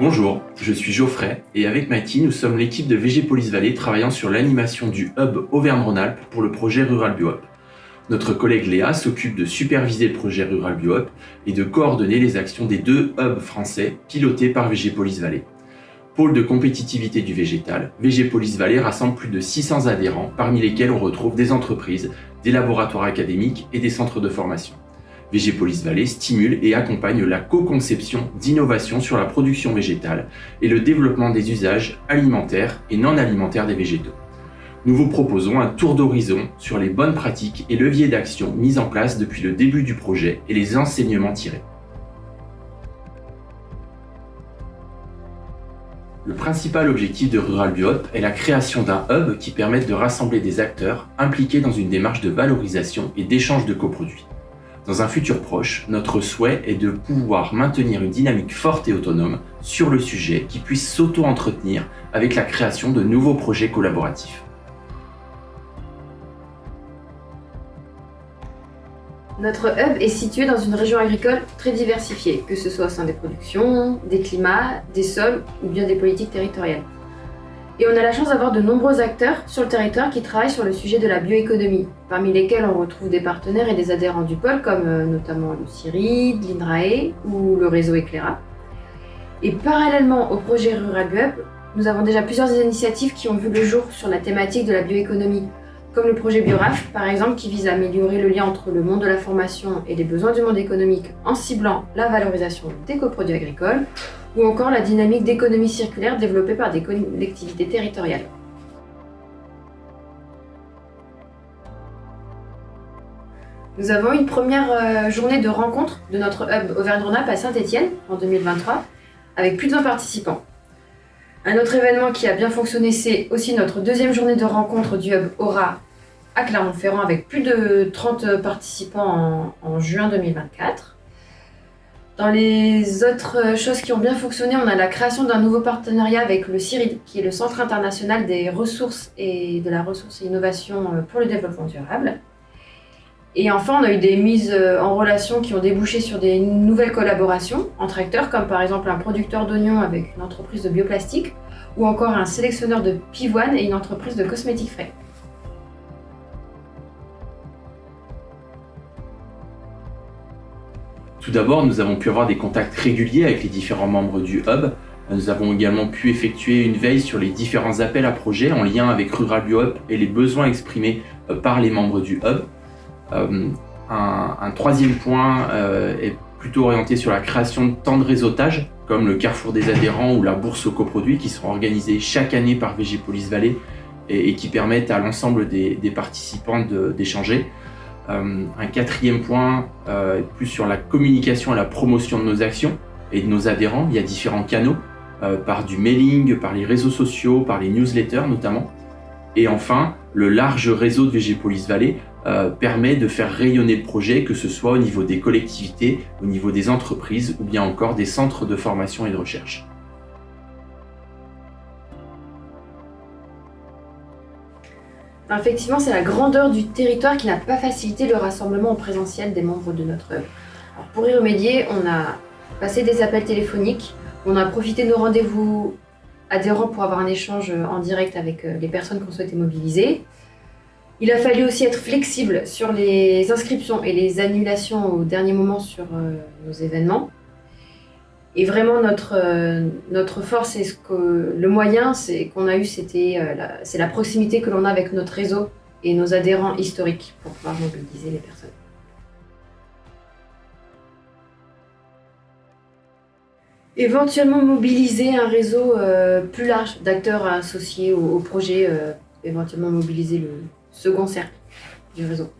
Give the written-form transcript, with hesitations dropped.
Bonjour, je suis Geoffrey et avec Mathie, nous sommes l'équipe de Végépolis Vallée travaillant sur l'animation du hub Auvergne-Rhône-Alpes pour le projet Rural BioHub. Notre collègue Léa s'occupe de superviser le projet Rural BioHub et de coordonner les actions des 2 hubs français pilotés par Végépolis Vallée. Pôle de compétitivité du végétal, Végépolis Vallée rassemble plus de 600 adhérents, parmi lesquels on retrouve des entreprises, des laboratoires académiques et des centres de formation. Végépolis Vallée stimule et accompagne la co-conception d'innovations sur la production végétale et le développement des usages alimentaires et non alimentaires des végétaux. Nous vous proposons un tour d'horizon sur les bonnes pratiques et leviers d'action mis en place depuis le début du projet et les enseignements tirés. Le principal objectif de Rural BioHub est la création d'un hub qui permette de rassembler des acteurs impliqués dans une démarche de valorisation et d'échange de coproduits. Dans un futur proche, notre souhait est de pouvoir maintenir une dynamique forte et autonome sur le sujet qui puisse s'auto-entretenir avec la création de nouveaux projets collaboratifs. Notre hub est situé dans une région agricole très diversifiée, que ce soit au sein des productions, des climats, des sols ou bien des politiques territoriales. Et on a la chance d'avoir de nombreux acteurs sur le territoire qui travaillent sur le sujet de la bioéconomie, parmi lesquels on retrouve des partenaires et des adhérents du pôle comme notamment le CIRID, l'INRAE ou le réseau Eclaira. Et parallèlement au projet Rural BioHub, nous avons déjà plusieurs initiatives qui ont vu le jour sur la thématique de la bioéconomie, comme le projet BioRaf par exemple qui vise à améliorer le lien entre le monde de la formation et les besoins du monde économique en ciblant la valorisation des coproduits agricoles, ou encore la dynamique d'économie circulaire développée par des collectivités territoriales. Nous avons une première journée de rencontre de notre hub Auvergne-Rhône-Alpes à Saint-Étienne en 2023, avec plus de 20 participants. Un autre événement qui a bien fonctionné, c'est aussi notre deuxième journée de rencontre du hub Aura à Clermont-Ferrand, avec plus de 30 participants en juin 2024. Dans les autres choses qui ont bien fonctionné, on a la création d'un nouveau partenariat avec le CIRID, qui est le Centre international des ressources et de la ressource et innovation pour le développement durable. Et enfin, on a eu des mises en relation qui ont débouché sur des nouvelles collaborations entre acteurs, comme par exemple un producteur d'oignons avec une entreprise de bioplastique, ou encore un sélectionneur de pivoine et une entreprise de cosmétiques frais. Tout d'abord, nous avons pu avoir des contacts réguliers avec les différents membres du hub. Nous avons également pu effectuer une veille sur les différents appels à projets en lien avec Rural BioHub et les besoins exprimés par les membres du hub. Un troisième point est plutôt orienté sur la création de temps de réseautage, comme le Carrefour des adhérents ou la bourse aux coproduits qui seront organisés chaque année par Végépolis Vallée et qui permettent à l'ensemble des participants d'échanger. Un quatrième point est plus sur la communication et la promotion de nos actions et de nos adhérents. Il y a différents canaux, par du mailing, par les réseaux sociaux, par les newsletters notamment. Et enfin, le large réseau de Végépolis Vallée permet de faire rayonner le projet, que ce soit au niveau des collectivités, au niveau des entreprises ou bien encore des centres de formation et de recherche. Effectivement, c'est la grandeur du territoire qui n'a pas facilité le rassemblement en présentiel des membres de notre hub. Alors, pour y remédier, on a passé des appels téléphoniques, on a profité de nos rendez-vous adhérents pour avoir un échange en direct avec les personnes qu'on souhaitait mobiliser. Il a fallu aussi être flexible sur les inscriptions et les annulations au dernier moment sur nos événements. Et vraiment, notre force et le moyen qu'on a eu, c'est la proximité que l'on a avec notre réseau et nos adhérents historiques pour pouvoir mobiliser les personnes. Éventuellement mobiliser un réseau plus large d'acteurs associés au projet, éventuellement mobiliser le second cercle du réseau.